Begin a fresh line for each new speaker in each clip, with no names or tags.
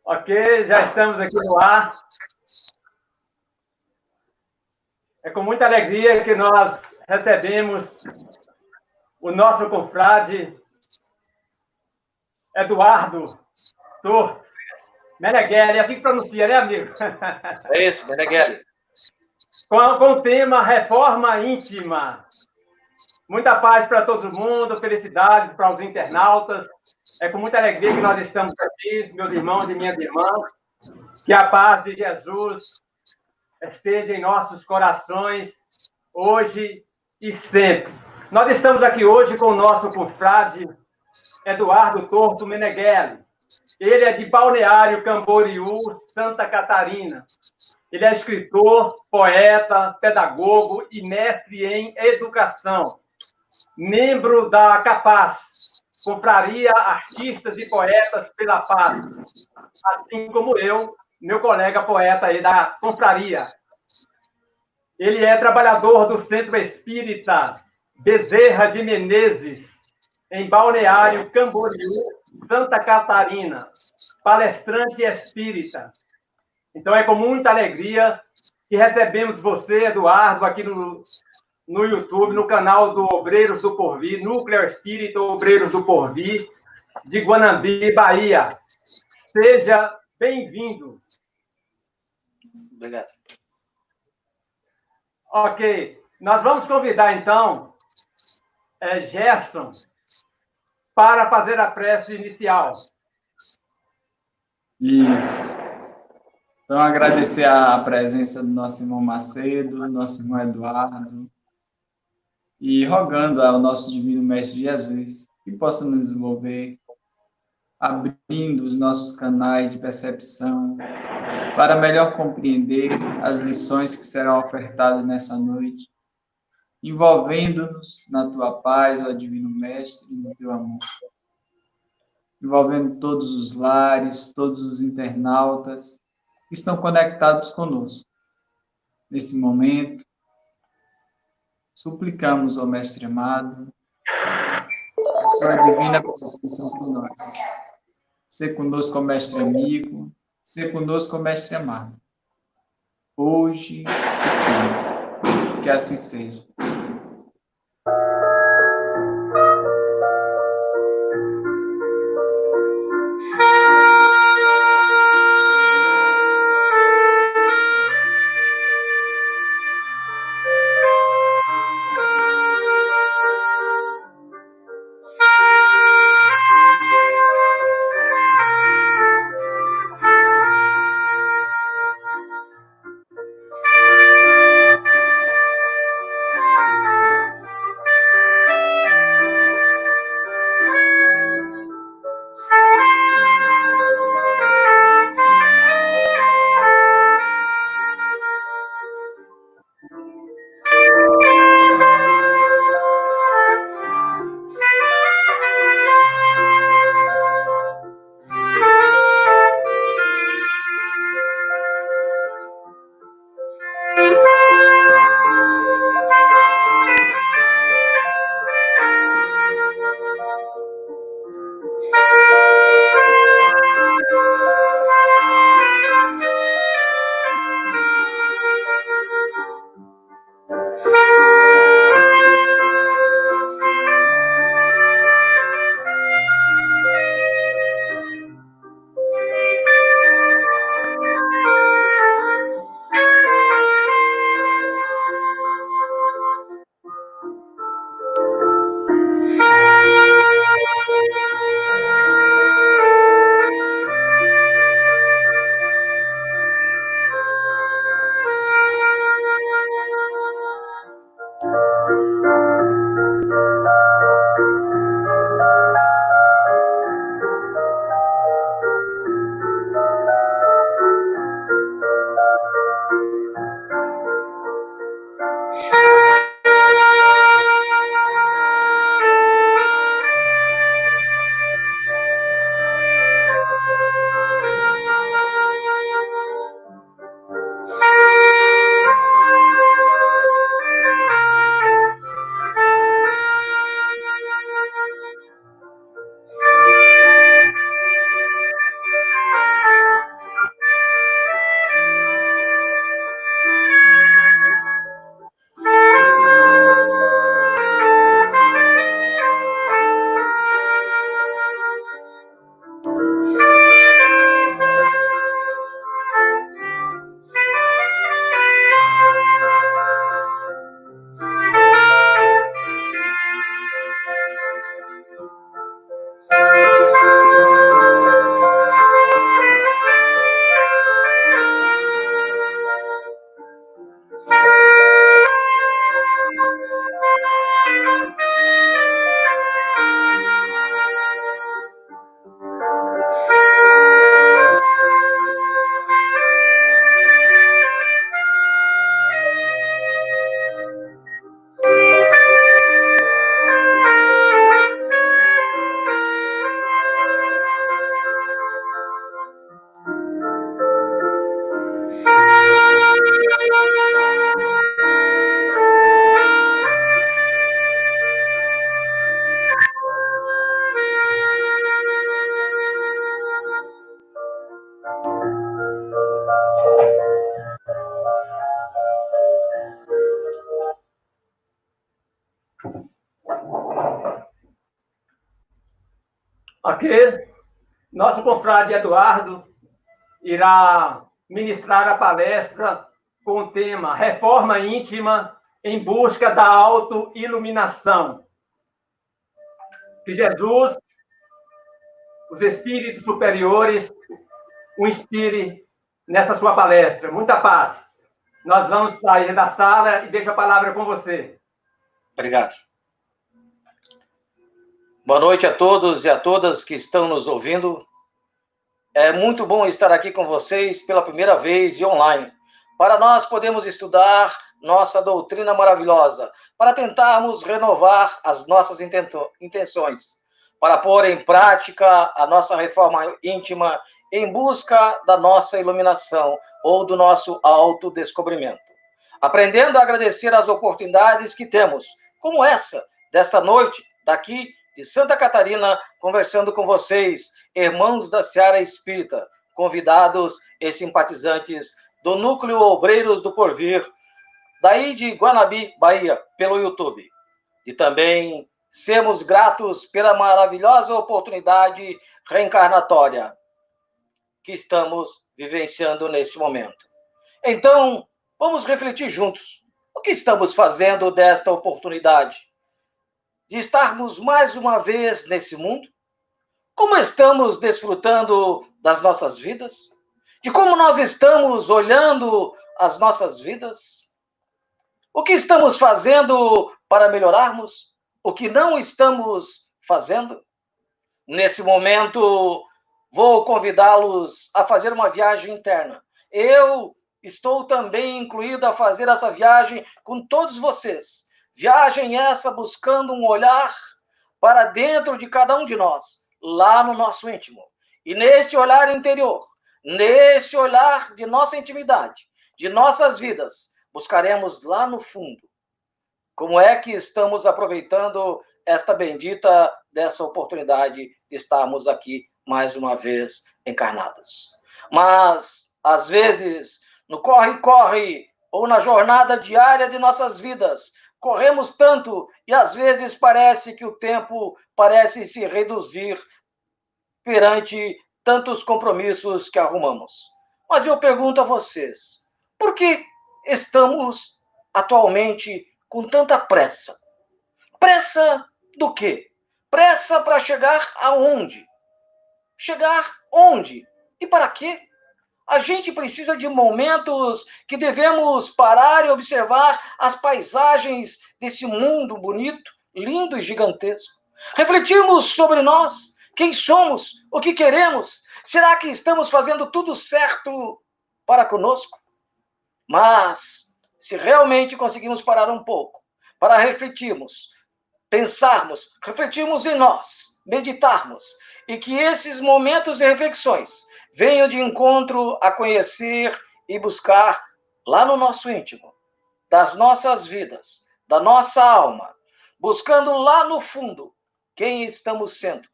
Ok, já estamos aqui no ar. É com muita alegria que nós recebemos o nosso confrade Eduardo Torto Meneghelli, assim que pronuncia, né, amigo?
É isso, Meneghelli.
Com o tema Reforma Íntima. Muita paz para todo mundo, felicidade para os internautas. É com muita alegria que nós estamos aqui, meus irmãos e minhas irmãs. Que a paz de Jesus esteja em nossos corações, hoje e sempre. Nós estamos aqui hoje com o nosso confrade Eduardo Torto Meneghelli. Ele é de Balneário Camboriú, Santa Catarina. Ele é escritor, poeta, pedagogo e mestre em educação. Membro da CAPAZ, Confraria Artistas e Poetas pela Paz, assim como eu, meu colega poeta aí da confraria. Ele é trabalhador do Centro Espírita Bezerra de Menezes, em Balneário Camboriú, Santa Catarina, palestrante espírita. Então é com muita alegria que recebemos você, Eduardo, aqui no YouTube, no canal do Obreiros do Porvir, Núcleo Espírita Obreiros do Porvir, de Guanambi, Bahia. Seja bem-vindo.
Obrigado.
Ok. Nós vamos convidar, então, Gerson para fazer a prece inicial.
Isso. Então, agradecer a presença do nosso irmão Macedo, do nosso irmão Eduardo, e rogando ao nosso Divino Mestre Jesus que possa nos desenvolver, abrindo os nossos canais de percepção, para melhor compreender as lições que serão ofertadas nessa noite, envolvendo-nos na tua paz, ó Divino Mestre, no teu amor. Envolvendo todos os lares, todos os internautas que estão conectados conosco. Nesse momento, suplicamos ao Mestre amado, a tua divina presença por nós. Sê conosco, ó Mestre amigo, sê conosco, ó Mestre amado. Hoje e sempre. Que assim seja.
Ok? Nosso confrade Eduardo irá ministrar a palestra com o tema Reforma Íntima em Busca da Autoiluminação. Que Jesus, os espíritos superiores, o inspire nessa sua palestra. Muita paz. Nós vamos sair da sala e deixo a palavra com você.
Obrigado. Boa noite a todos e a todas que estão nos ouvindo. É muito bom estar aqui com vocês pela primeira vez e online, para nós podermos estudar nossa doutrina maravilhosa, para tentarmos renovar as nossas intenções, para pôr em prática a nossa reforma íntima em busca da nossa iluminação ou do nosso autodescobrimento. Aprendendo a agradecer as oportunidades que temos, como essa, desta noite, daqui de Santa Catarina, conversando com vocês, irmãos da Seara Espírita, convidados e simpatizantes do Núcleo Obreiros do Porvir, daí de Guanabi, Bahia, pelo YouTube. E também sermos gratos pela maravilhosa oportunidade reencarnatória que estamos vivenciando neste momento. Então, vamos refletir juntos. O que estamos fazendo desta oportunidade? De estarmos mais uma vez nesse mundo? Como estamos desfrutando das nossas vidas? De como nós estamos olhando as nossas vidas? O que estamos fazendo para melhorarmos? O que não estamos fazendo? Nesse momento, vou convidá-los a fazer uma viagem interna. Eu estou também incluído a fazer essa viagem com todos vocês. Viagem essa buscando um olhar para dentro de cada um de nós, lá no nosso íntimo. E neste olhar interior, neste olhar de nossa intimidade, de nossas vidas, buscaremos lá no fundo como é que estamos aproveitando esta bendita dessa oportunidade de estarmos aqui mais uma vez encarnados. Mas, às vezes, no corre-corre ou na jornada diária de nossas vidas, corremos tanto e às vezes parece que o tempo parece se reduzir perante tantos compromissos que arrumamos. Mas eu pergunto a vocês, por que estamos atualmente com tanta pressa? Pressa do quê? Pressa para chegar aonde? Chegar onde? E para quê? A gente precisa de momentos que devemos parar e observar as paisagens desse mundo bonito, lindo e gigantesco. Refletirmos sobre nós, quem somos, o que queremos. Será que estamos fazendo tudo certo para conosco? Mas, se realmente conseguimos parar um pouco, para refletirmos, pensarmos, refletirmos em nós, meditarmos, e que esses momentos e reflexões venham de encontro a conhecer e buscar lá no nosso íntimo, das nossas vidas, da nossa alma, buscando lá no fundo quem estamos sendo,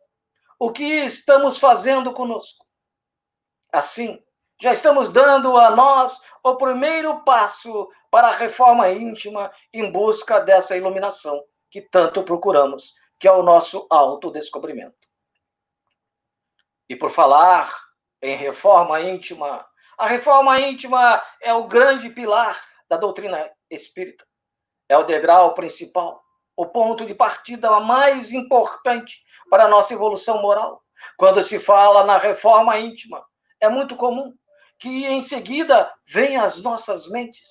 o que estamos fazendo conosco. Assim, já estamos dando a nós o primeiro passo para a reforma íntima em busca dessa iluminação que tanto procuramos, que é o nosso autodescobrimento. E por falar em reforma íntima, a reforma íntima é o grande pilar da doutrina espírita. É o degrau principal, o ponto de partida mais importante para a nossa evolução moral. Quando se fala na reforma íntima, é muito comum que em seguida venham as nossas mentes.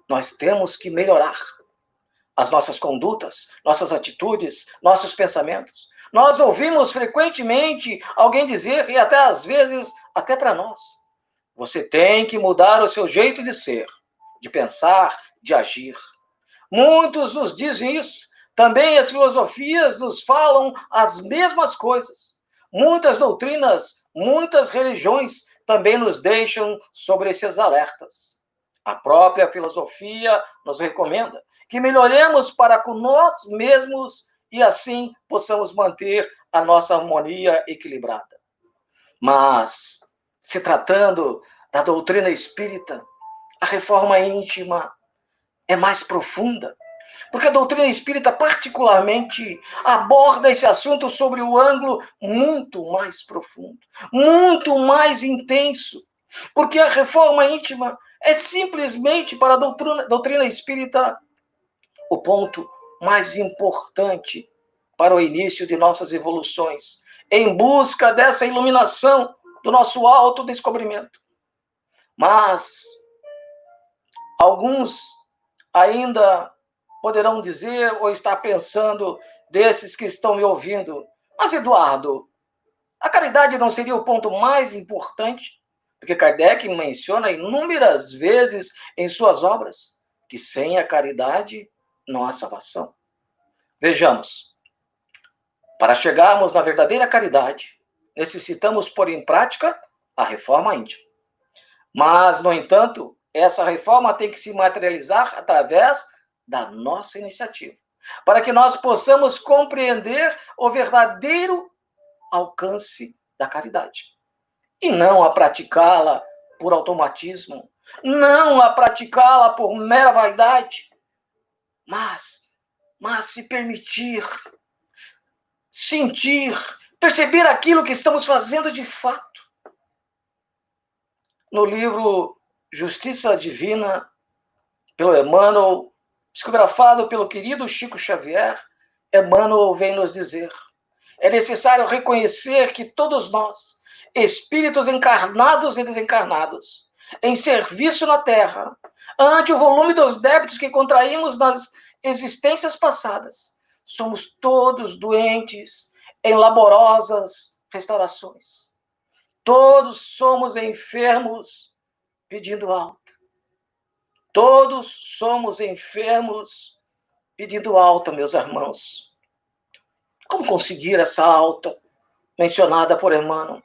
Nós temos que melhorar as nossas condutas, nossas atitudes, nossos pensamentos. Nós ouvimos frequentemente alguém dizer, e até às vezes, até para nós, você tem que mudar o seu jeito de ser, de pensar, de agir. Muitos nos dizem isso. Também as filosofias nos falam as mesmas coisas. Muitas doutrinas, muitas religiões também nos deixam sobre esses alertas. A própria filosofia nos recomenda que melhoremos para com nós mesmos e assim possamos manter a nossa harmonia equilibrada. Mas, se tratando da doutrina espírita, a reforma íntima é mais profunda, Porque a doutrina espírita, particularmente, aborda esse assunto sobre o ângulo muito mais profundo, muito mais intenso. Porque a reforma íntima é simplesmente, para a doutrina espírita, o ponto mais importante para o início de nossas evoluções, em busca dessa iluminação do nosso autodescobrimento. Mas alguns ainda poderão dizer ou estar pensando, desses que estão me ouvindo, mas Eduardo, a caridade não seria o ponto mais importante? Porque Kardec menciona inúmeras vezes em suas obras que sem a caridade não há salvação. Vejamos, para chegarmos na verdadeira caridade, necessitamos pôr em prática a reforma íntima. Mas, no entanto, essa reforma tem que se materializar através da nossa iniciativa, para que nós possamos compreender o verdadeiro alcance da caridade. E não a praticá-la por automatismo, não a praticá-la por mera vaidade, mas se permitir, sentir, perceber aquilo que estamos fazendo de fato. No livro Justiça Divina, pelo Emmanuel, psicografado pelo querido Chico Xavier, Emmanuel vem nos dizer: é necessário reconhecer que todos nós, espíritos encarnados e desencarnados, em serviço na Terra, ante o volume dos débitos que contraímos nas existências passadas, somos todos doentes em laborosas restaurações. Todos somos enfermos pedindo alta. Todos somos enfermos pedindo alta, meus irmãos. Como conseguir essa alta mencionada por Emmanuel?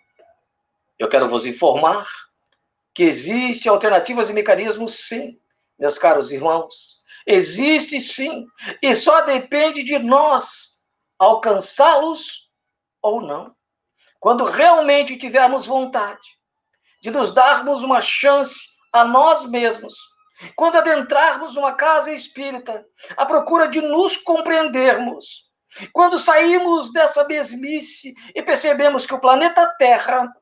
Eu quero vos informar que existem alternativas e mecanismos, sim, meus caros irmãos. Existe, sim, e só depende de nós alcançá-los ou não. Quando realmente tivermos vontade de nos darmos uma chance a nós mesmos, quando adentrarmos uma casa espírita à procura de nos compreendermos, quando saímos dessa mesmice e percebemos que o planeta Terra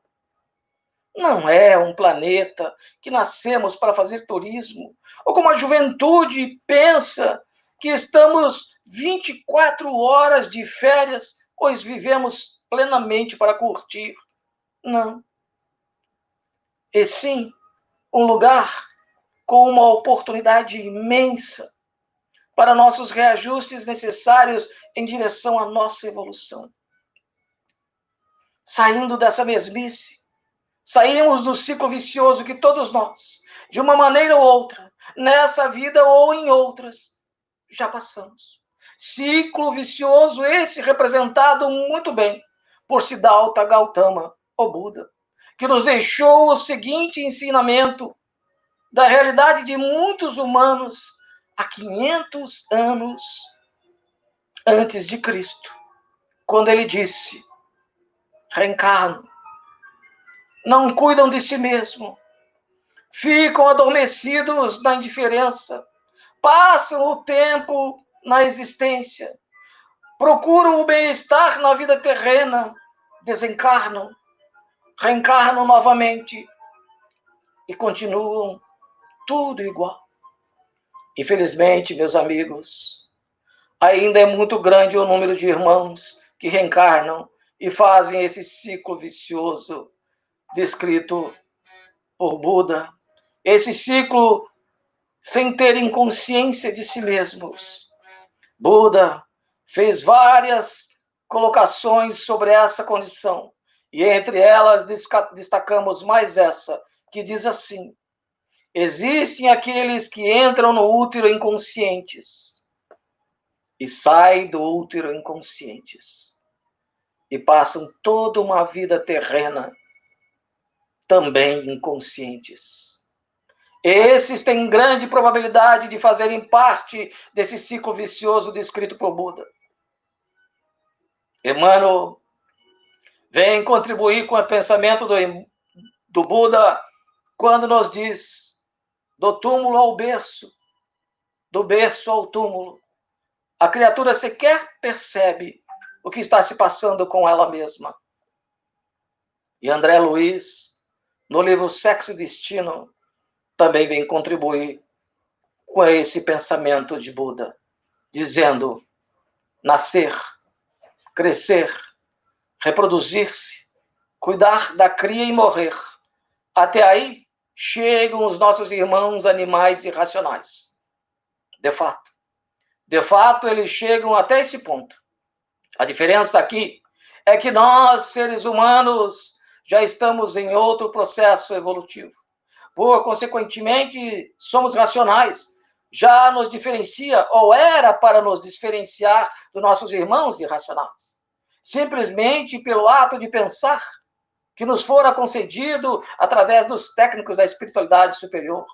não é um planeta que nascemos para fazer turismo, ou como a juventude pensa que estamos 24 horas de férias, pois vivemos plenamente para curtir. Não. E sim, um lugar com uma oportunidade imensa para nossos reajustes necessários em direção à nossa evolução. Saindo dessa mesmice, saímos do ciclo vicioso que todos nós, de uma maneira ou outra, nessa vida ou em outras, já passamos. Ciclo vicioso esse representado muito bem por Siddhartha Gautama, o Buda, que nos deixou o seguinte ensinamento da realidade de muitos humanos há 500 anos antes de Cristo, quando ele disse: reencarnam, não cuidam de si mesmo, ficam adormecidos na indiferença, passam o tempo na existência, procuram o bem-estar na vida terrena, desencarnam, reencarnam novamente e continuam tudo igual. Infelizmente, meus amigos, ainda é muito grande o número de irmãos que reencarnam e fazem esse ciclo vicioso descrito por Buda, esse ciclo sem terem consciência de si mesmos. Buda fez várias colocações sobre essa condição, e entre elas destacamos mais essa, que diz assim: existem aqueles que entram no útero inconscientes e saem do útero inconscientes e passam toda uma vida terrena também inconscientes. Esses têm grande probabilidade de fazerem parte desse ciclo vicioso descrito por Buda. Emmanuel vem contribuir com o pensamento do Buda quando nos diz: do túmulo ao berço, do berço ao túmulo, a criatura sequer percebe o que está se passando com ela mesma. E André Luiz, no livro Sexo e Destino, também vem contribuir com esse pensamento de Buda, dizendo: nascer, crescer, reproduzir-se, cuidar da cria e morrer. Até aí chegam os nossos irmãos animais irracionais. De fato, eles chegam até esse ponto. A diferença aqui é que nós, seres humanos, já estamos em outro processo evolutivo. Consequentemente, somos racionais. Já nos diferencia, ou era para nos diferenciar dos nossos irmãos irracionais. Simplesmente pelo ato de pensar, que nos fora concedido através dos técnicos da espiritualidade superior.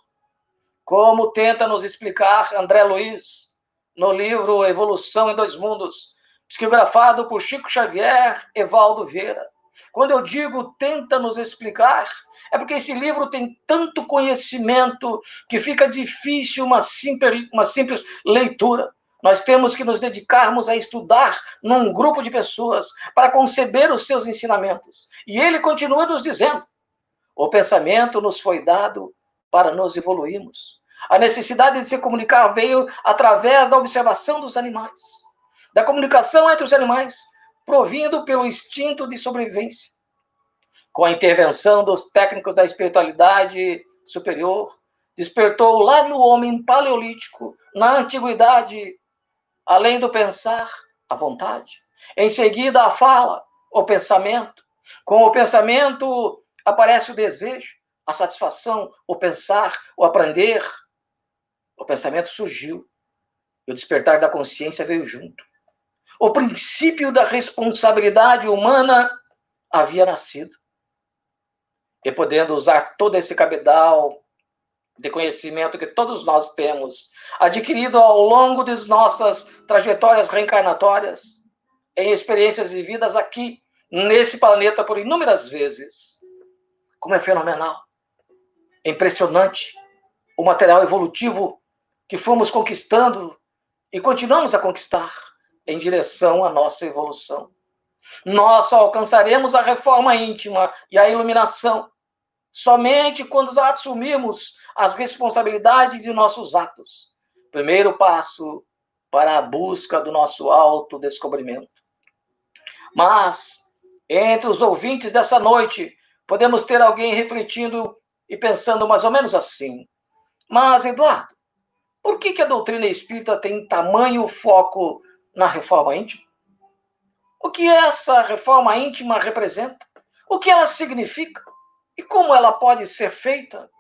Como tenta nos explicar André Luiz, no livro Evolução em Dois Mundos, psicografado por Chico Xavier e Valdo Vieira. Quando eu digo tenta nos explicar, é porque esse livro tem tanto conhecimento que fica difícil uma simples leitura. Nós temos que nos dedicarmos a estudar num grupo de pessoas para conceber os seus ensinamentos. E ele continua nos dizendo: o pensamento nos foi dado para nos evoluirmos. A necessidade de se comunicar veio através da observação dos animais, da comunicação entre os animais, provindo pelo instinto de sobrevivência. Com a intervenção dos técnicos da espiritualidade superior, despertou lá no homem paleolítico, na antiguidade, além do pensar, a vontade. Em seguida, a fala, o pensamento. Com o pensamento aparece o desejo, a satisfação, o pensar, o aprender. O pensamento surgiu e o despertar da consciência veio junto. O princípio da responsabilidade humana havia nascido. E podendo usar todo esse cabedal de conhecimento que todos nós temos, adquirido ao longo de nossas trajetórias reencarnatórias, em experiências vividas aqui, nesse planeta por inúmeras vezes. Como é fenomenal, é impressionante o material evolutivo que fomos conquistando e continuamos a conquistar em direção à nossa evolução. Nós só alcançaremos a reforma íntima e a iluminação somente quando assumirmos as responsabilidades de nossos atos. Primeiro passo para a busca do nosso autodescobrimento. Mas, entre os ouvintes dessa noite, podemos ter alguém refletindo e pensando mais ou menos assim: mas, Eduardo, por que a doutrina espírita tem tamanho foco na reforma íntima? O que essa reforma íntima representa? O que ela significa? E como ela pode ser feita?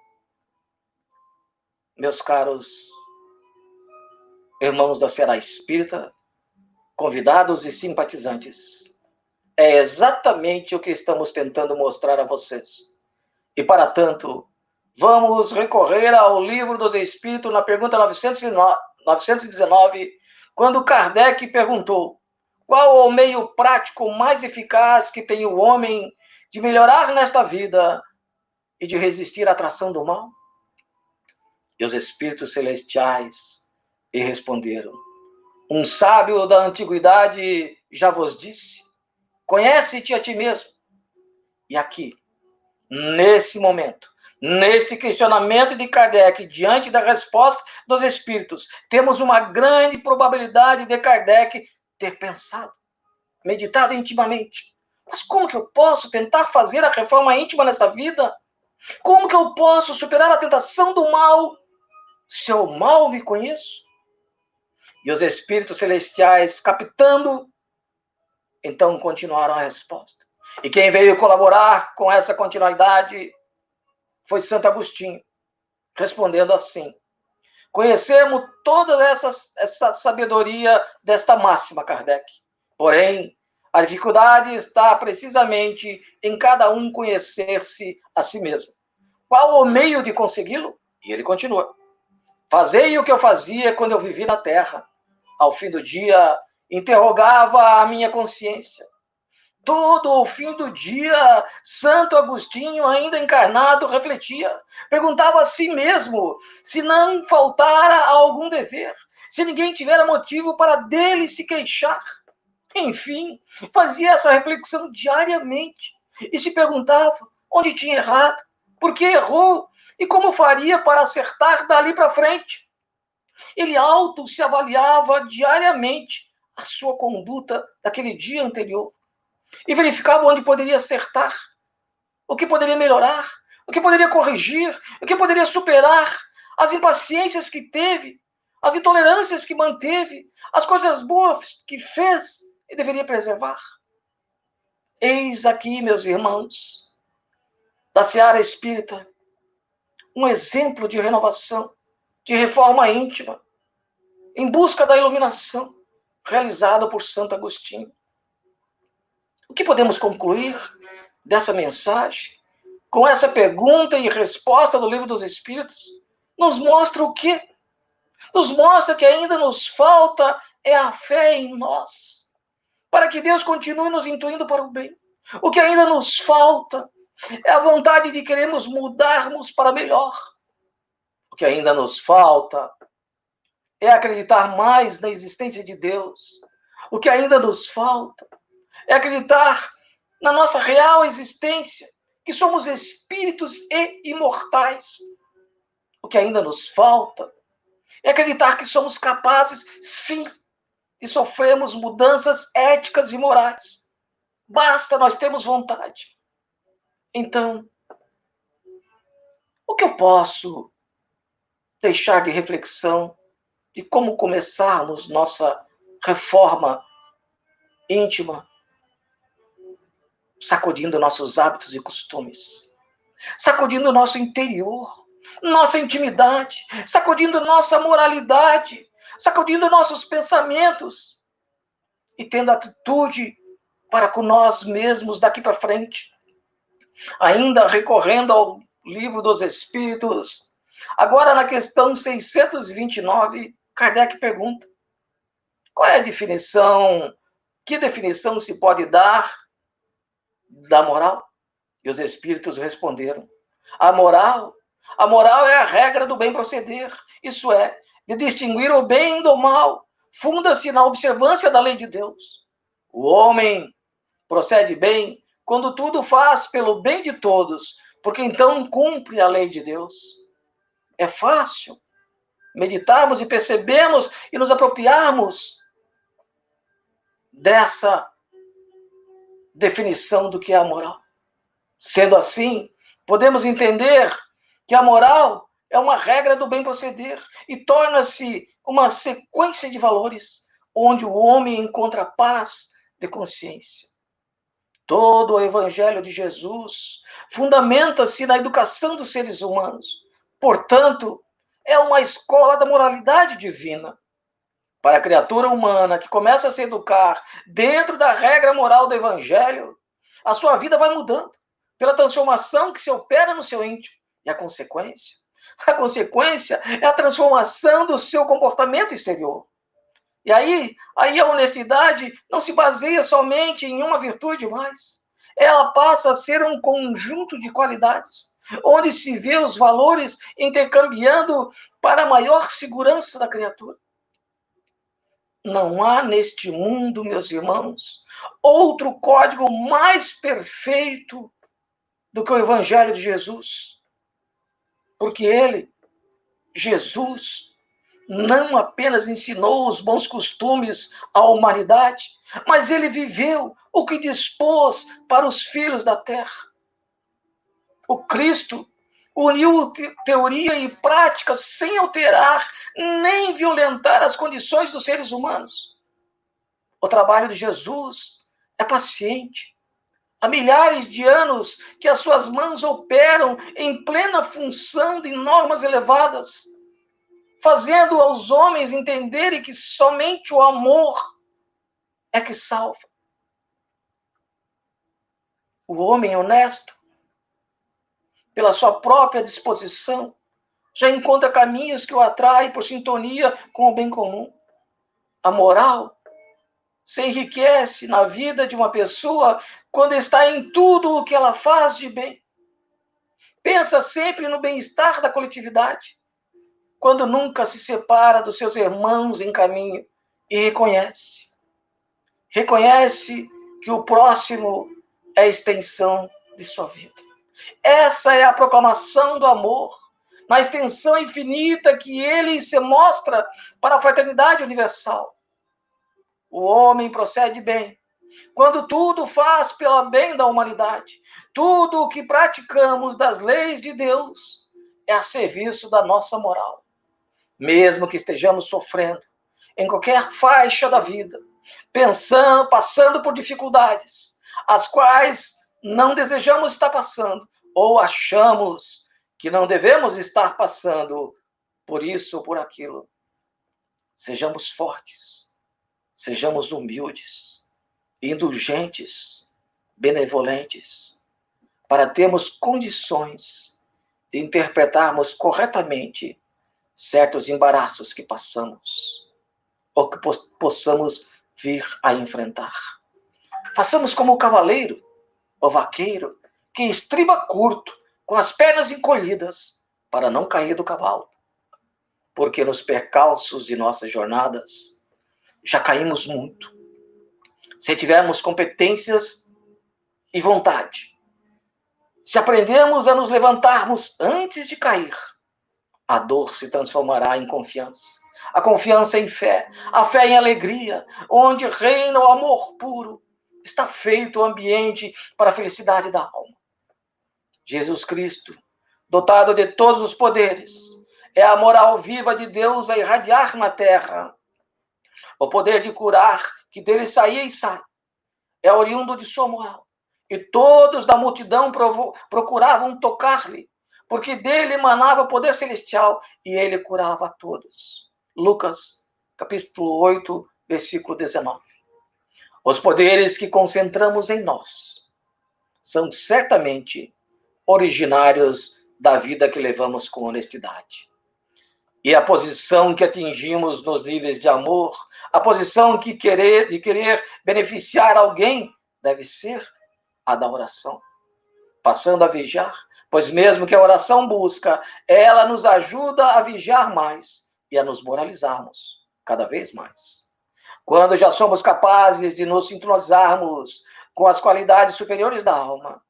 Meus caros irmãos da Seara Espírita, convidados e simpatizantes, é exatamente o que estamos tentando mostrar a vocês. E para tanto, vamos recorrer ao Livro dos Espíritos na pergunta 919, quando Kardec perguntou: qual o meio prático mais eficaz que tem o homem de melhorar nesta vida e de resistir à atração do mal? E os espíritos celestiais lhe responderam: um sábio da antiguidade já vos disse, conhece-te a ti mesmo. E aqui, nesse momento, neste questionamento de Kardec, diante da resposta dos espíritos, temos uma grande probabilidade de Kardec ter pensado, meditado intimamente: mas como que eu posso tentar fazer a reforma íntima nessa vida? Como que eu posso superar a tentação do mal, se eu mal me conheço? E os espíritos celestiais, captando, então continuaram a resposta. E quem veio colaborar com essa continuidade foi Santo Agostinho, respondendo assim: conhecemos toda essa sabedoria desta máxima, Kardec. Porém, a dificuldade está precisamente em cada um conhecer-se a si mesmo. Qual o meio de consegui-lo? E ele continua: fazei o que eu fazia quando eu vivi na Terra. Ao fim do dia, interrogava a minha consciência. Todo o fim do dia, Santo Agostinho, ainda encarnado, refletia. Perguntava a si mesmo se não faltara algum dever, se ninguém tivera motivo para dele se queixar. Enfim, fazia essa reflexão diariamente e se perguntava onde tinha errado, por que errou e como faria para acertar dali para frente. Ele se avaliava diariamente a sua conduta daquele dia anterior e verificava onde poderia acertar, o que poderia melhorar, o que poderia corrigir, o que poderia superar, as impaciências que teve, as intolerâncias que manteve, as coisas boas que fez e deveria preservar. Eis aqui, meus irmãos, da seara espírita, um exemplo de renovação, de reforma íntima, em busca da iluminação, realizada por Santo Agostinho. O que podemos concluir dessa mensagem, com essa pergunta e resposta do Livro dos Espíritos? Nos mostra o quê? Nos mostra que ainda nos falta a fé em nós, para que Deus continue nos intuindo para o bem. O que ainda nos falta é a vontade de queremos mudarmos para melhor. O que ainda nos falta é acreditar mais na existência de Deus. O que ainda nos falta é acreditar na nossa real existência, que somos espíritos e imortais. O que ainda nos falta é acreditar que somos capazes, sim, de sofrermos mudanças éticas e morais. Basta nós termos vontade. Então, o que eu posso deixar de reflexão de como começarmos nossa reforma íntima, sacudindo nossos hábitos e costumes, sacudindo nosso interior, nossa intimidade, sacudindo nossa moralidade, sacudindo nossos pensamentos e tendo atitude para com nós mesmos daqui para frente. Ainda recorrendo ao Livro dos Espíritos, agora na questão 629, Kardec pergunta: qual é a definição, que definição se pode dar da moral? E os Espíritos responderam: a moral é a regra do bem proceder, isso é, de distinguir o bem do mal, funda-se na observância da lei de Deus. O homem procede bem quando tudo faz pelo bem de todos, porque então cumpre a lei de Deus. É fácil meditarmos e percebermos e nos apropriarmos dessa definição do que é a moral. Sendo assim, podemos entender que a moral é uma regra do bem proceder e torna-se uma sequência de valores onde o homem encontra paz de consciência. Todo o Evangelho de Jesus fundamenta-se na educação dos seres humanos. Portanto, é uma escola da moralidade divina. Para a criatura humana que começa a se educar dentro da regra moral do Evangelho, a sua vida vai mudando pela transformação que se opera no seu íntimo. E a consequência? A consequência é a transformação do seu comportamento exterior. E aí a honestidade não se baseia somente em uma virtude mais. Ela passa a ser um conjunto de qualidades, onde se vê os valores intercambiando para a maior segurança da criatura. Não há neste mundo, meus irmãos, outro código mais perfeito do que o Evangelho de Jesus. Porque ele, Jesus, não apenas ensinou os bons costumes à humanidade, mas ele viveu o que dispôs para os filhos da terra. O Cristo uniu teoria e prática sem alterar nem violentar as condições dos seres humanos. O trabalho de Jesus é paciente. Há milhares de anos que as suas mãos operam em plena função de normas elevadas, fazendo aos homens entenderem que somente o amor é que salva. O homem honesto, pela sua própria disposição, já encontra caminhos que o atraem por sintonia com o bem comum. A moral se enriquece na vida de uma pessoa quando está em tudo o que ela faz de bem. Pensa sempre no bem-estar da coletividade. quando nunca se separa dos seus irmãos em caminho e reconhece que o próximo é a extensão de sua vida. Essa é a proclamação do amor, na extensão infinita que ele se mostra para a fraternidade universal. O homem procede bem quando tudo faz pelo bem da humanidade. Tudo o que praticamos das leis de Deus é a serviço da nossa moral. Mesmo que estejamos sofrendo em qualquer faixa da vida, passando por dificuldades, as quais não desejamos estar passando, ou achamos que não devemos estar passando por isso ou por aquilo. Sejamos fortes, sejamos humildes, indulgentes, benevolentes, para termos condições de interpretarmos corretamente certos embaraços que passamos, ou que possamos vir a enfrentar. Façamos como o cavaleiro, o vaqueiro, que estriba curto, com as pernas encolhidas, para não cair do cavalo. Porque nos percalços de nossas jornadas, já caímos muito. Se tivermos competências e vontade, se aprendermos a nos levantarmos antes de cair, a dor se transformará em confiança. A confiança em fé, a fé em alegria, onde reina o amor puro. Está feito o ambiente para a felicidade da alma. Jesus Cristo, dotado de todos os poderes, é a moral viva de Deus a irradiar na terra. O poder de curar, que dele saía e sai, é oriundo de sua moral. E todos da multidão procuravam tocar-lhe, porque dele emanava poder celestial e ele curava a todos. Lucas, capítulo 8, versículo 19. Os poderes que concentramos em nós são certamente originários da vida que levamos com honestidade. E a posição que atingimos nos níveis de amor, a posição de querer beneficiar alguém, deve ser a da oração. Passando a vigiar, pois mesmo que a oração busca, ela nos ajuda a vigiar mais e a nos moralizarmos cada vez mais. Quando já somos capazes de nos sintonizarmos com as qualidades superiores da alma,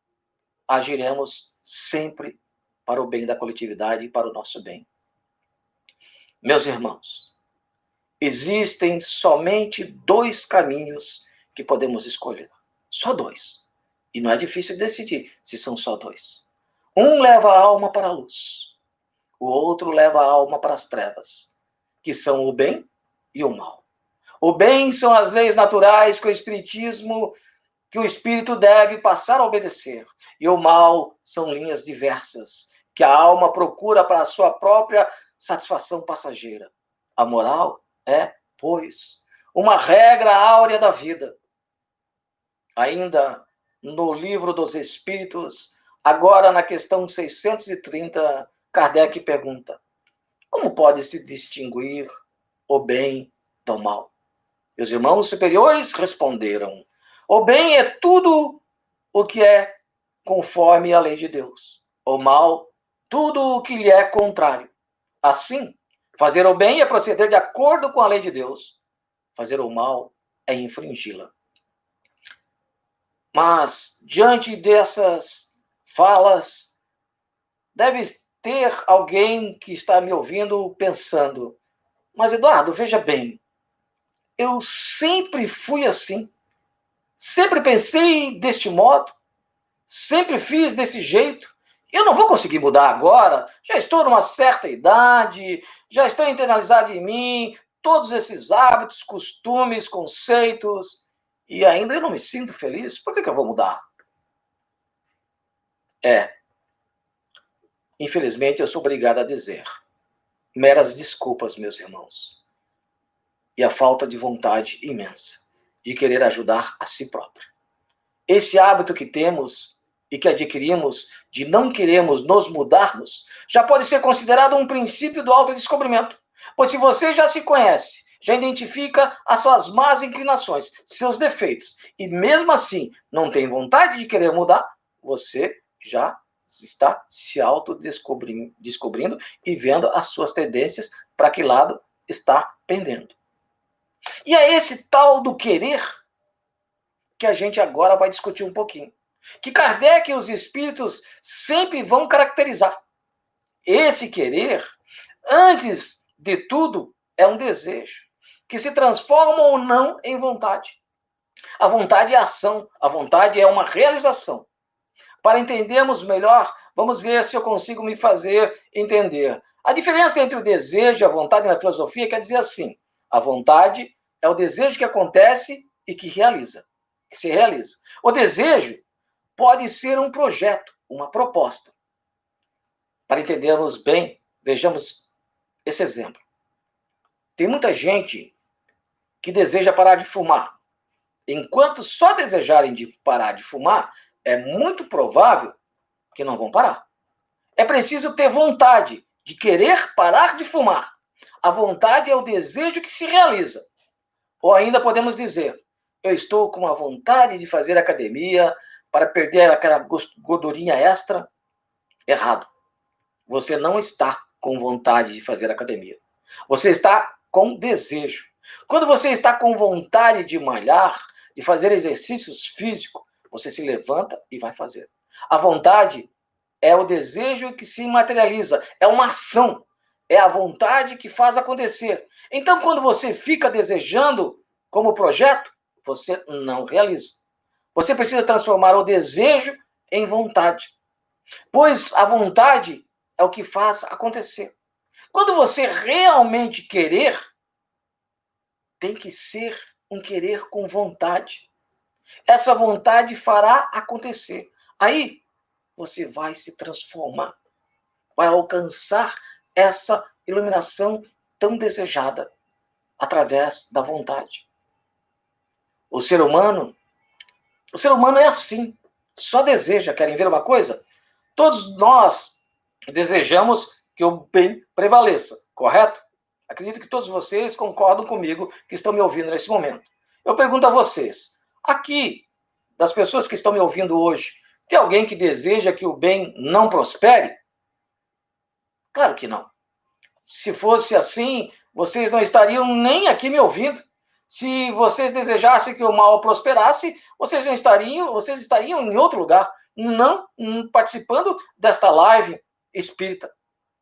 agiremos sempre para o bem da coletividade e para o nosso bem. Meus irmãos, existem somente 2 caminhos que podemos escolher. Só 2. E não é difícil decidir se são só 2. Um leva a alma para a luz. O outro leva a alma para as trevas, que são o bem e o mal. O bem são as leis naturais que o espírito deve passar a obedecer. E o mal são linhas diversas, que a alma procura para a sua própria satisfação passageira. A moral é, pois, uma regra áurea da vida. Ainda no Livro dos Espíritos, agora na questão 630, Kardec pergunta: como pode-se distinguir o bem do mal? E os irmãos superiores responderam: o bem é tudo o que é conforme a lei de Deus. O mal, tudo o que lhe é contrário. Assim, fazer o bem é proceder de acordo com a lei de Deus. Fazer o mal é infringi-la. Mas, diante dessas falas, deve ter alguém que está me ouvindo pensando: mas Eduardo, veja bem, eu sempre fui assim. Sempre pensei deste modo. Sempre fiz desse jeito. Eu não vou conseguir mudar agora. Já estou numa certa idade, já estão internalizados em mim todos esses hábitos, costumes, conceitos, e ainda eu não me sinto feliz. Por que eu vou mudar? Infelizmente, eu sou obrigado a dizer meras desculpas, meus irmãos. E a falta de vontade imensa de querer ajudar a si próprio. Esse hábito que temos e que adquirimos de não queremos nos mudarmos, já pode ser considerado um princípio do autodescobrimento. Pois se você já se conhece, já identifica as suas más inclinações, seus defeitos, e mesmo assim não tem vontade de querer mudar, você já está se autodescobrindo e vendo as suas tendências, para que lado está pendendo. E é esse tal do querer que a gente agora vai discutir um pouquinho. Que Kardec e os espíritos sempre vão caracterizar. Esse querer, antes de tudo, é um desejo, que se transforma ou não em vontade. A vontade é ação, a vontade é uma realização. Para entendermos melhor, vamos ver se eu consigo me fazer entender. A diferença entre o desejo e a vontade na filosofia quer dizer assim: a vontade é o desejo que acontece e que se realiza. O desejo pode ser um projeto, uma proposta. Para entendermos bem, vejamos esse exemplo. Tem muita gente que deseja parar de fumar. Enquanto só desejarem de parar de fumar, é muito provável que não vão parar. É preciso ter vontade de querer parar de fumar. A vontade é o desejo que se realiza. Ou ainda podemos dizer: eu estou com a vontade de fazer academia para perder aquela gordurinha extra. Errado. Você não está com vontade de fazer academia. Você está com desejo. Quando você está com vontade de malhar, de fazer exercícios físicos, você se levanta e vai fazer. A vontade é o desejo que se materializa, é uma ação, é a vontade que faz acontecer. Então, quando você fica desejando como projeto, você não realiza. Você precisa transformar o desejo em vontade, pois a vontade é o que faz acontecer. Quando você realmente querer, tem que ser um querer com vontade. Essa vontade fará acontecer. Aí você vai se transformar, vai alcançar essa iluminação tão desejada através da vontade. O ser humano é assim, só deseja. Querem ver uma coisa? Todos nós desejamos que o bem prevaleça, correto? Acredito que todos vocês concordam comigo que estão me ouvindo nesse momento. Eu pergunto a vocês, aqui, das pessoas que estão me ouvindo hoje, tem alguém que deseja que o bem não prospere? Claro que não. Se fosse assim, vocês não estariam nem aqui me ouvindo. Se vocês desejassem que o mal prosperasse, vocês estariam em outro lugar, não participando desta live espírita.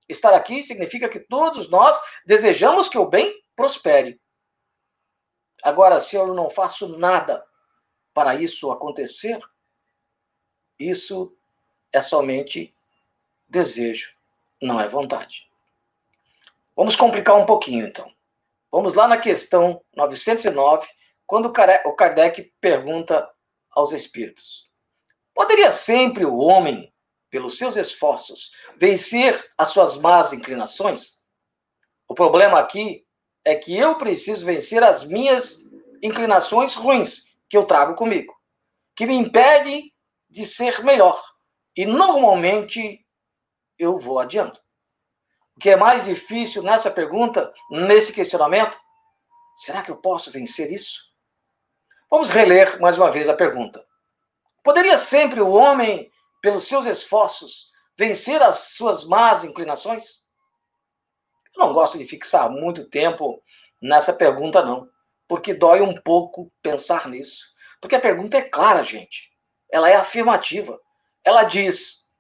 Estar aqui significa que todos nós desejamos que o bem prospere. Agora, se eu não faço nada para isso acontecer, isso é somente desejo, não é vontade. Vamos complicar um pouquinho, então. Vamos lá na questão 909, quando o Kardec pergunta aos espíritos: poderia sempre o homem, pelos seus esforços, vencer as suas más inclinações? O problema aqui é que eu preciso vencer as minhas inclinações ruins que eu trago comigo, que me impedem de ser melhor. E normalmente eu vou adiando. O que é mais difícil nessa pergunta, nesse questionamento? Será que eu posso vencer isso? Vamos reler mais uma vez a pergunta. Poderia sempre o homem, pelos seus esforços, vencer as suas más inclinações? Eu não gosto de fixar muito tempo nessa pergunta, não, porque dói um pouco pensar nisso. Porque a pergunta é clara, gente. Ela é afirmativa. Ela diz: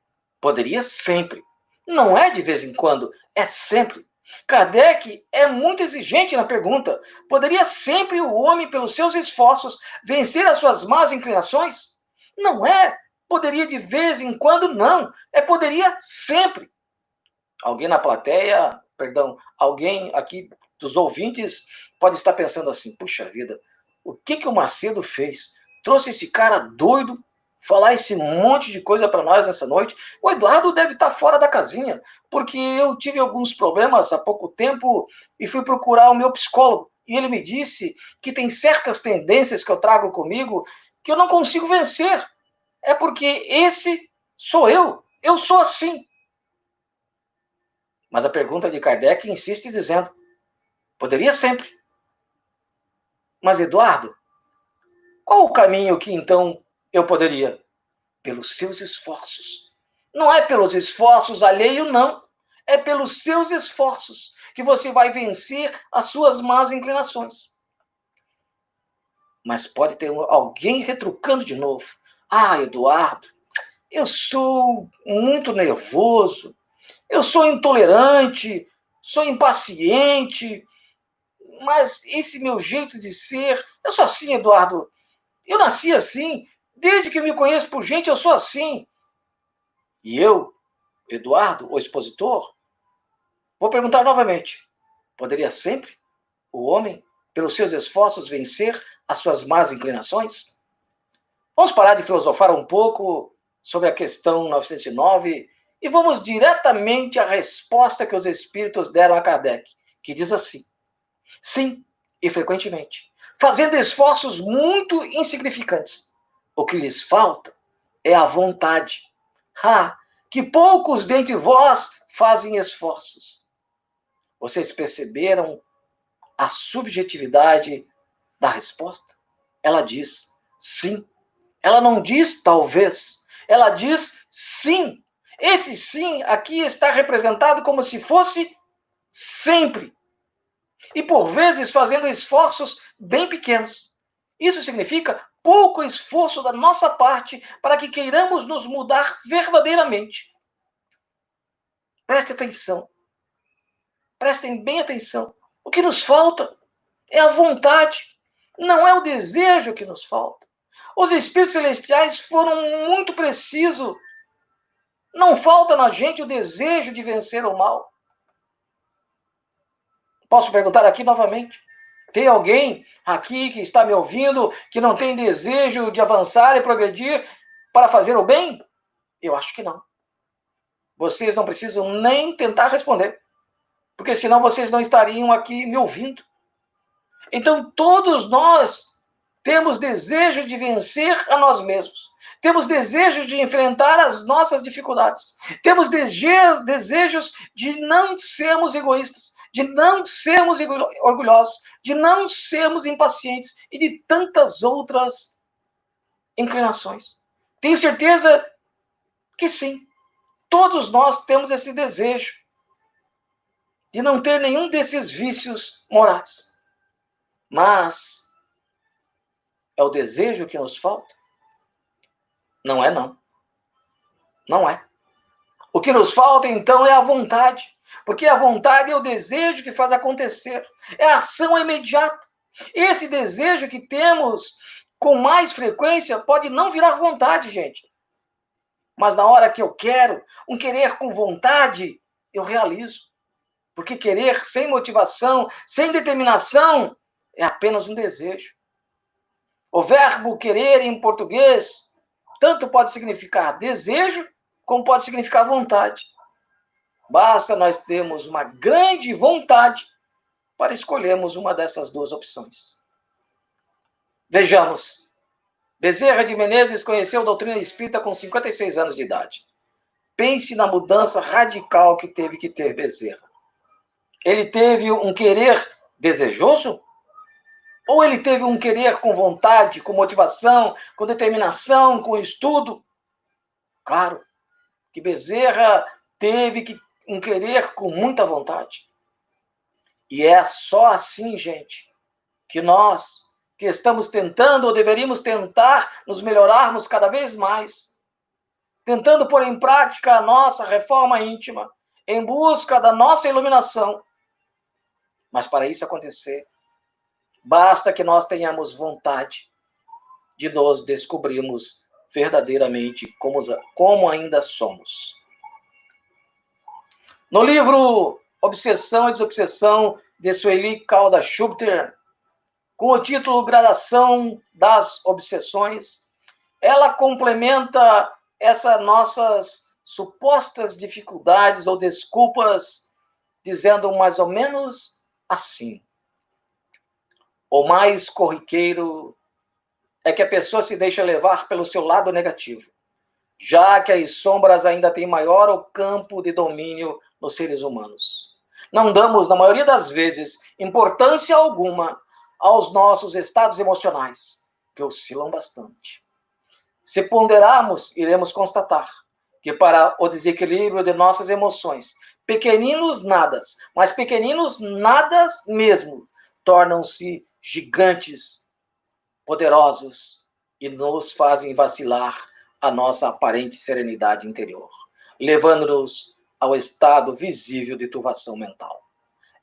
poderia sempre. Não é de vez em quando, é sempre. Kardec é muito exigente na pergunta. Poderia sempre o homem, pelos seus esforços, vencer as suas más inclinações? Não é poderia de vez em quando, não. É poderia sempre. Alguém na plateia, alguém aqui dos ouvintes pode estar pensando assim: puxa vida, o que o Macedo fez? Trouxe esse cara doido falar esse monte de coisa para nós nessa noite. O Eduardo deve estar fora da casinha, porque eu tive alguns problemas há pouco tempo e fui procurar o meu psicólogo. E ele me disse que tem certas tendências que eu trago comigo que eu não consigo vencer. É porque esse sou eu. Eu sou assim. Mas a pergunta de Kardec insiste dizendo: poderia sempre. Mas, Eduardo, qual o caminho que então eu poderia? Pelos seus esforços. Não é pelos esforços alheios, não. É pelos seus esforços que você vai vencer as suas más inclinações. Mas pode ter alguém retrucando de novo. Ah, Eduardo, eu sou muito nervoso, eu sou intolerante, sou impaciente, mas esse meu jeito de ser, eu sou assim, Eduardo. Eu nasci assim, desde que eu me conheço por gente, eu sou assim. E eu, Eduardo, o expositor, vou perguntar novamente: poderia sempre o homem, pelos seus esforços, vencer as suas más inclinações? Vamos parar de filosofar um pouco sobre a questão 909 e vamos diretamente à resposta que os espíritos deram a Kardec, que diz assim: sim, e frequentemente, fazendo esforços muito insignificantes. O que lhes falta é a vontade. Ah, que poucos dentre vós fazem esforços. Vocês perceberam a subjetividade da resposta? Ela diz sim. Ela não diz talvez. Ela diz sim. Esse sim aqui está representado como se fosse sempre. E por vezes fazendo esforços bem pequenos. Isso significa pouco esforço da nossa parte para que queiramos nos mudar verdadeiramente. Preste atenção. Prestem bem atenção. O que nos falta é a vontade. Não é o desejo que nos falta. Os espíritos celestiais foram muito precisos. Não falta na gente o desejo de vencer o mal. Posso perguntar aqui novamente? Tem alguém aqui que está me ouvindo que não tem desejo de avançar e progredir para fazer o bem? Eu acho que não. Vocês não precisam nem tentar responder, porque senão vocês não estariam aqui me ouvindo. Então, todos nós temos desejo de vencer a nós mesmos. Temos desejo de enfrentar as nossas dificuldades. Temos desejos de não sermos egoístas, de não sermos orgulhosos, de não sermos impacientes e de tantas outras inclinações. Tenho certeza que sim, todos nós temos esse desejo de não ter nenhum desses vícios morais. Mas é o desejo que nos falta? Não é, não. Não é. O que nos falta, então, é a vontade. Porque a vontade é o desejo que faz acontecer. É a ação imediata. Esse desejo que temos com mais frequência pode não virar vontade, gente. Mas na hora que eu quero, um querer com vontade, eu realizo. Porque querer sem motivação, sem determinação, é apenas um desejo. O verbo querer em português tanto pode significar desejo, como pode significar vontade. Basta nós termos uma grande vontade para escolhermos uma dessas duas opções. Vejamos. Bezerra de Menezes conheceu a doutrina espírita com 56 anos de idade. Pense na mudança radical que teve que ter Bezerra. Ele teve um querer desejoso? Ou ele teve um querer com vontade, com motivação, com determinação, com estudo? Claro que Bezerra teve um querer com muita vontade. E é só assim, gente, que nós, que estamos tentando ou deveríamos tentar nos melhorarmos cada vez mais, tentando pôr em prática a nossa reforma íntima, em busca da nossa iluminação. Mas para isso acontecer, basta que nós tenhamos vontade de nos descobrirmos verdadeiramente como ainda somos. No livro Obsessão e Desobsessão, de Sueli Caldas Schubter, com o título Gradação das Obsessões, ela complementa essas nossas supostas dificuldades ou desculpas, dizendo mais ou menos assim: o mais corriqueiro é que a pessoa se deixa levar pelo seu lado negativo, já que as sombras ainda têm maior campo de domínio nos seres humanos. Não damos, na maioria das vezes, importância alguma aos nossos estados emocionais, que oscilam bastante. Se ponderarmos, iremos constatar que para o desequilíbrio de nossas emoções, pequeninos nadas, mas pequeninos nadas mesmo, tornam-se gigantes, poderosos e nos fazem vacilar a nossa aparente serenidade interior, levando-nos ao estado visível de turvação mental.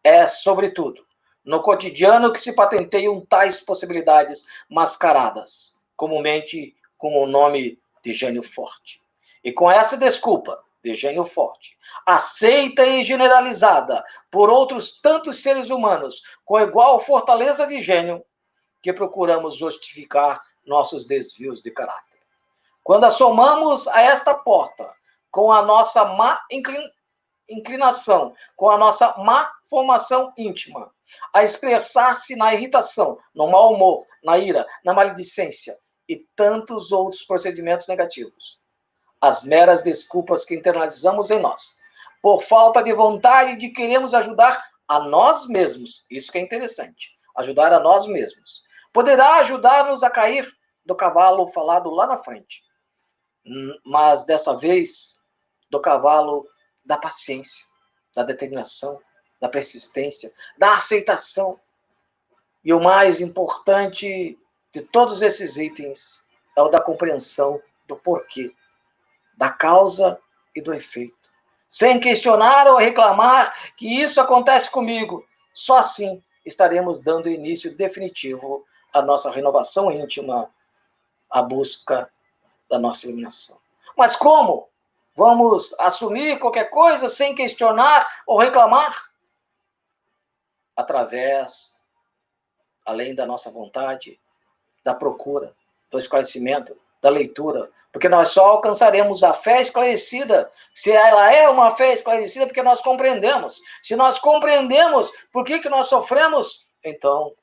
É, sobretudo, no cotidiano que se patenteiam tais possibilidades mascaradas, comumente com o nome de gênio forte. E com essa desculpa de gênio forte, aceita e generalizada por outros tantos seres humanos com igual fortaleza de gênio, que procuramos justificar nossos desvios de caráter. Quando assomamos a esta porta com a nossa má inclinação, com a nossa má formação íntima, a expressar-se na irritação, no mau humor, na ira, na maledicência e tantos outros procedimentos negativos, as meras desculpas que internalizamos em nós, por falta de vontade de queremos ajudar a nós mesmos, isso que é interessante, ajudar a nós mesmos, poderá ajudar-nos a cair do cavalo falado lá na frente, mas dessa vez do cavalo da paciência, da determinação, da persistência, da aceitação. E o mais importante de todos esses itens é o da compreensão do porquê, da causa e do efeito. Sem questionar ou reclamar que isso acontece comigo, só assim estaremos dando início definitivo à nossa renovação íntima, à busca da nossa iluminação. Mas como? Vamos assumir qualquer coisa sem questionar ou reclamar? Através, além da nossa vontade, da procura, do esclarecimento, da leitura, porque nós só alcançaremos a fé esclarecida, se ela é uma fé esclarecida, porque nós compreendemos. Se nós compreendemos por que nós sofremos, então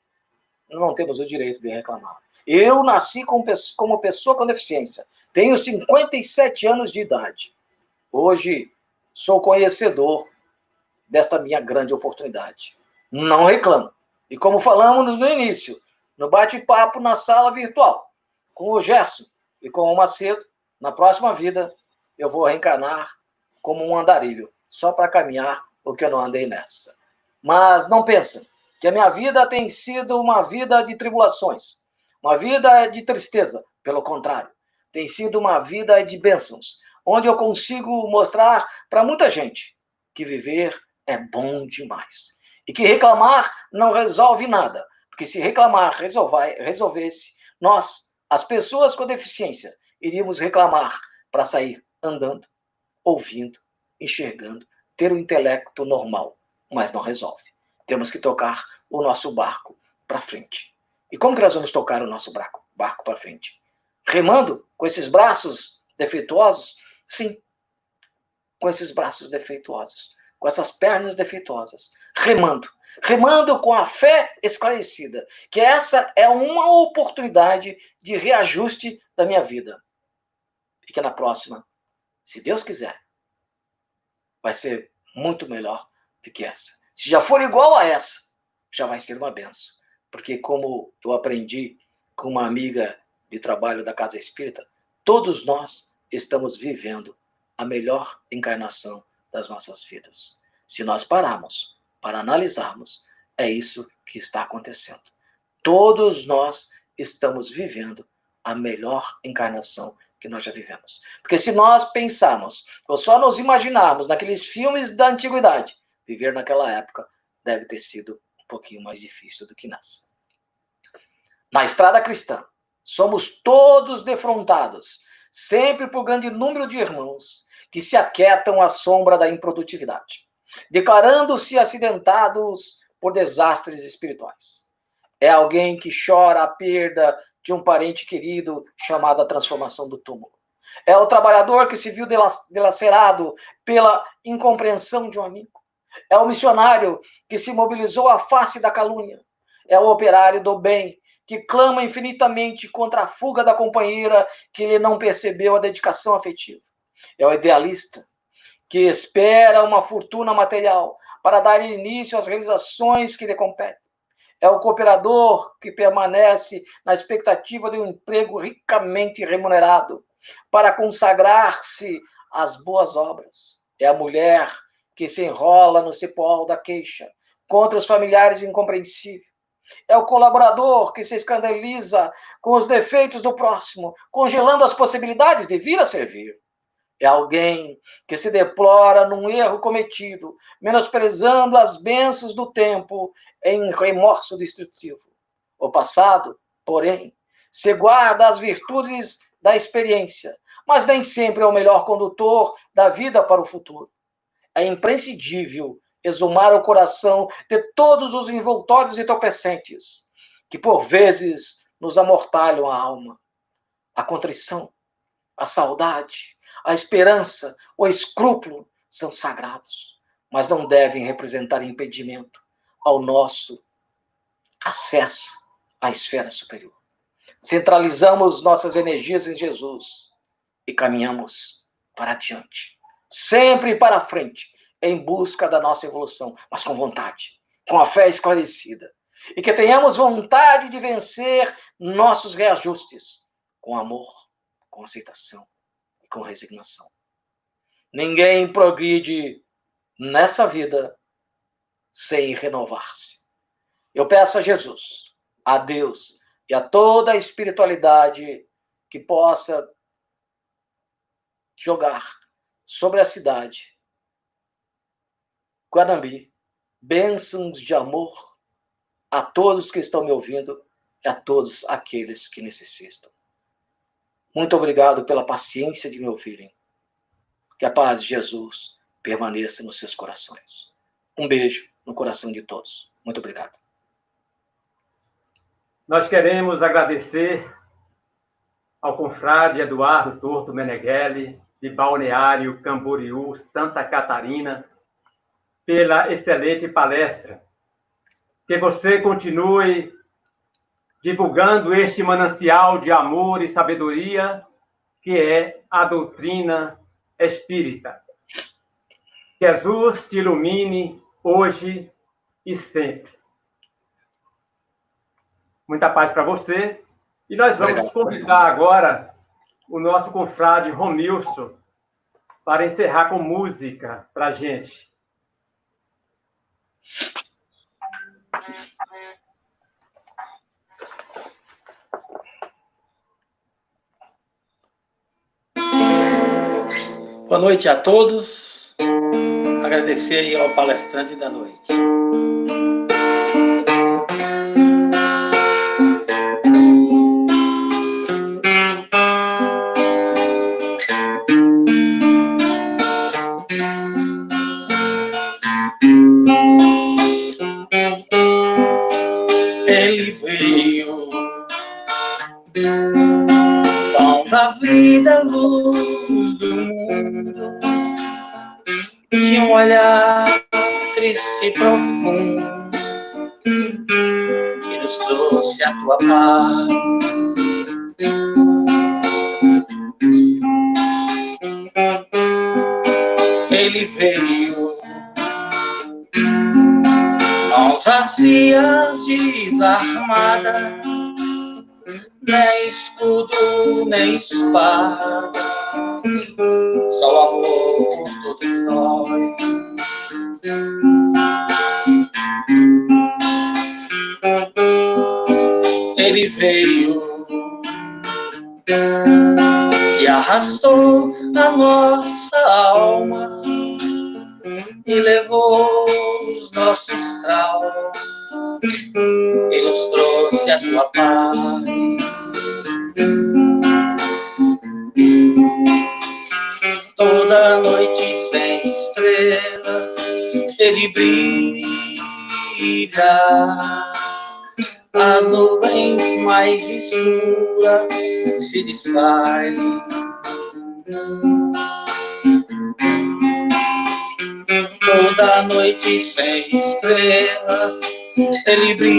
não temos o direito de reclamar. Eu nasci como pessoa com deficiência, tenho 57 anos de idade. Hoje sou conhecedor desta minha grande oportunidade. Não reclamo. E como falamos no início, no bate-papo na sala virtual, com o Gerson e com o Macedo, na próxima vida eu vou reencarnar como um andarilho, só para caminhar o que eu não andei nessa. Mas não pensem que a minha vida tem sido uma vida de tribulações, uma vida de tristeza. Pelo contrário, tem sido uma vida de bênçãos, onde eu consigo mostrar para muita gente que viver é bom demais. E que reclamar não resolve nada. Porque se reclamar resolvesse, nós, as pessoas com deficiência, iríamos reclamar para sair andando, ouvindo, enxergando, ter um intelecto normal. Mas não resolve. Temos que tocar o nosso barco para frente. E como que nós vamos tocar o nosso barco para frente? Remando com esses braços defeituosos? Sim, com esses braços defeituosos, com essas pernas defeituosas, remando com a fé esclarecida, que essa é uma oportunidade de reajuste da minha vida. E que na próxima, se Deus quiser, vai ser muito melhor do que essa. Se já for igual a essa, já vai ser uma benção. Porque como eu aprendi com uma amiga de trabalho da Casa Espírita, todos nós estamos vivendo a melhor encarnação das nossas vidas. Se nós pararmos para analisarmos, é isso que está acontecendo. Todos nós estamos vivendo a melhor encarnação que nós já vivemos. Porque se nós pensarmos, ou só nos imaginarmos naqueles filmes da antiguidade, viver naquela época deve ter sido um pouquinho mais difícil do que nessa. Na estrada cristã, somos todos defrontados, sempre por grande número de irmãos que se aquietam à sombra da improdutividade, declarando-se acidentados por desastres espirituais. É alguém que chora a perda de um parente querido, chamada transformação do túmulo. É o trabalhador que se viu dilacerado pela incompreensão de um amigo. É o missionário que se mobilizou à face da calúnia. É o operário do bem que clama infinitamente contra a fuga da companheira que ele não percebeu a dedicação afetiva. É o idealista que espera uma fortuna material para dar início às realizações que lhe competem. É o cooperador que permanece na expectativa de um emprego ricamente remunerado para consagrar-se as boas obras. É a mulher que se enrola no cipó da queixa contra os familiares incompreensíveis. É o colaborador que se escandaliza com os defeitos do próximo, congelando as possibilidades de vir a servir. É alguém que se deplora num erro cometido, menosprezando as bênçãos do tempo em remorso destrutivo. O passado, porém, se guarda as virtudes da experiência, mas nem sempre é o melhor condutor da vida para o futuro. É imprescindível exumar o coração de todos os envoltórios entorpecentes, que por vezes nos amortalham a alma. A contrição, a saudade, a esperança, o escrúpulo são sagrados, mas não devem representar impedimento ao nosso acesso à esfera superior. Centralizamos nossas energias em Jesus e caminhamos para adiante, sempre para frente, em busca da nossa evolução, mas com vontade, com a fé esclarecida, e que tenhamos vontade de vencer nossos reajustes, com amor, com aceitação e com resignação. Ninguém progride nessa vida sem renovar-se. Eu peço a Jesus, a Deus e a toda a espiritualidade que possa jogar sobre a cidade Guanambi bênçãos de amor a todos que estão me ouvindo e a todos aqueles que necessitam. Muito obrigado pela paciência de me ouvirem. Que a paz de Jesus permaneça nos seus corações. Um beijo no coração de todos. Muito obrigado.
Nós queremos agradecer ao confrade Eduardo Torto Meneghelli, de Balneário Camboriú, Santa Catarina, pela excelente palestra. Que você continue divulgando este manancial de amor e sabedoria que é a doutrina espírita. Jesus te ilumine hoje e sempre. Muita paz para você. E nós vamos convidar agora o nosso confrade Romilson para encerrar com música para a gente.
Boa noite a todos. Agradecer aí ao palestrante da noite. Ele veio, pão da vida, luz do mundo, tinha um olhar triste e profundo, que nos trouxe a tua paz. Ele veio, mãos vazias, desarmadas, nem escudo, nem espada, só o amor por todos nós. Ele veio e arrastou a nossa alma e levou os nossos traumas e nos trouxe a tua paz. Toda noite sem estrelas ele brilha, as nuvens mais escuras se desfaz. Toda noite sem estrela ele brilha,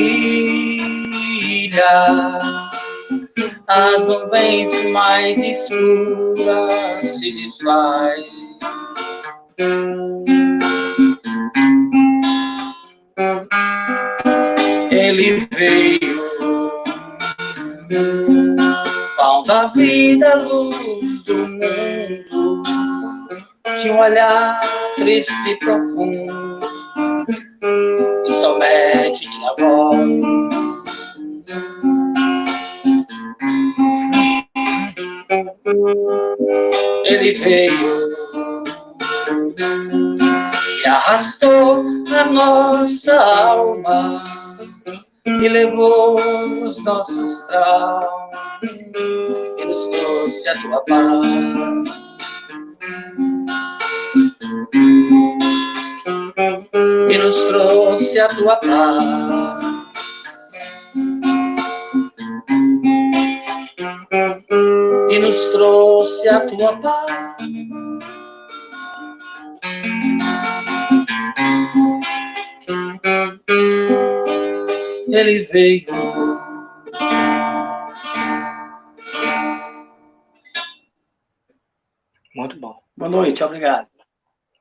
as nuvens mais escuras se desfaz. Ele veio, pão da vida, luz do mundo, tinha um olhar triste e profundo, e somente tinha voz. Ele veio e arrastou a nossa alma e levou os nossos traumas e nos trouxe a tua paz. E nos trouxe a tua paz. E nos trouxe a tua paz. Ele veio.
Muito bom.
Boa noite, obrigado.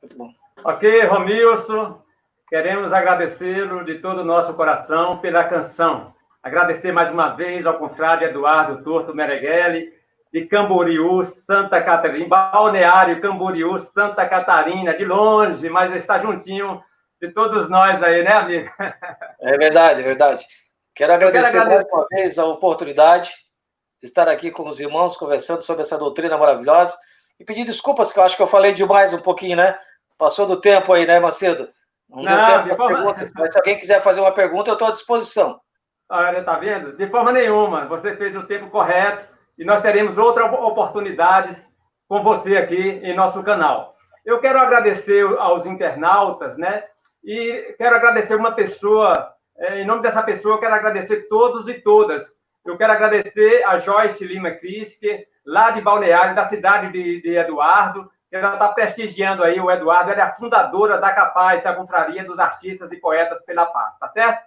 Muito bom.
Ok, Romilson, queremos agradecê-lo de todo o nosso coração pela canção. Agradecer mais uma vez ao confrade Eduardo Torto Mereghelli, de Camboriú, Santa Catarina, Balneário Camboriú, Santa Catarina, de longe, mas está juntinho de todos nós aí, né, amigo?
É verdade, é verdade. Quero agradecer mais uma vez a oportunidade de estar aqui com os irmãos conversando sobre essa doutrina maravilhosa e pedir desculpas, que eu acho que eu falei demais um pouquinho, né? Passou do tempo aí, né, Macedo? Não deu tempo para perguntas, mas se alguém quiser fazer uma pergunta, eu estou à disposição.
Olha, tá vendo? De forma nenhuma. Você fez o tempo correto e nós teremos outras oportunidades com você aqui em nosso canal. Eu quero agradecer aos internautas, né? E quero agradecer uma pessoa, em nome dessa pessoa, eu quero agradecer todos e todas. Eu quero agradecer a Joyce Lima Criske, lá de Balneário, da cidade de Eduardo. Ela está prestigiando aí o Eduardo, ela é a fundadora da Capaz, da Confraria dos Artistas e Poetas pela Paz, tá certo?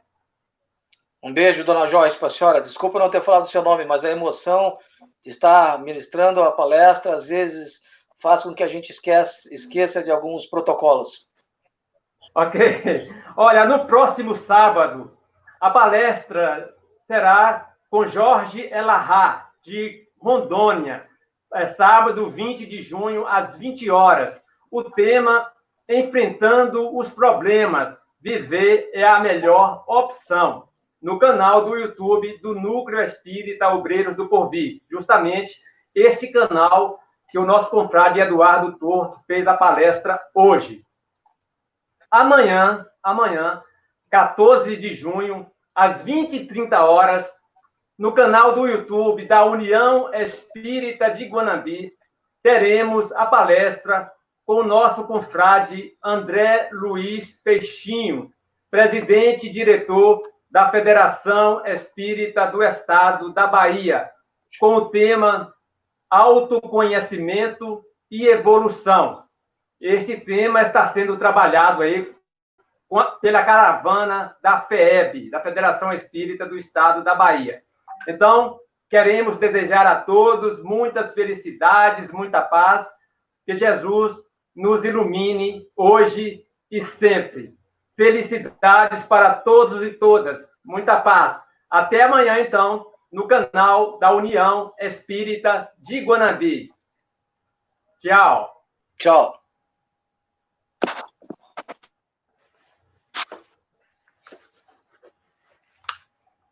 Um beijo, dona Joyce, para a senhora. Desculpa não ter falado o seu nome, mas a emoção de estar ministrando a palestra, às vezes, faz com que a gente esqueça de alguns protocolos.
Ok. Olha, no próximo sábado, a palestra será com Jorge Elahá, de Rondônia. É sábado, 20 de junho, às 20 horas. O tema, Enfrentando os Problemas. Viver é a melhor opção. No canal do YouTube do Núcleo Espírita Obreiros do Porvir. Justamente este canal que o nosso confrade Eduardo Torto fez a palestra hoje. Amanhã, 14 de junho, às 20h30, no canal do YouTube da União Espírita de Guanambi, teremos a palestra com o nosso confrade André Luiz Peixinho, presidente e diretor da Federação Espírita do Estado da Bahia, com o tema Autoconhecimento e Evolução. Este tema está sendo trabalhado aí pela caravana da FEEB, da Federação Espírita do Estado da Bahia. Então, queremos desejar a todos muitas felicidades, muita paz, que Jesus nos ilumine hoje e sempre. Felicidades para todos e todas, muita paz. Até amanhã, então, no canal da União Espírita de Guanambi. Tchau.
Tchau.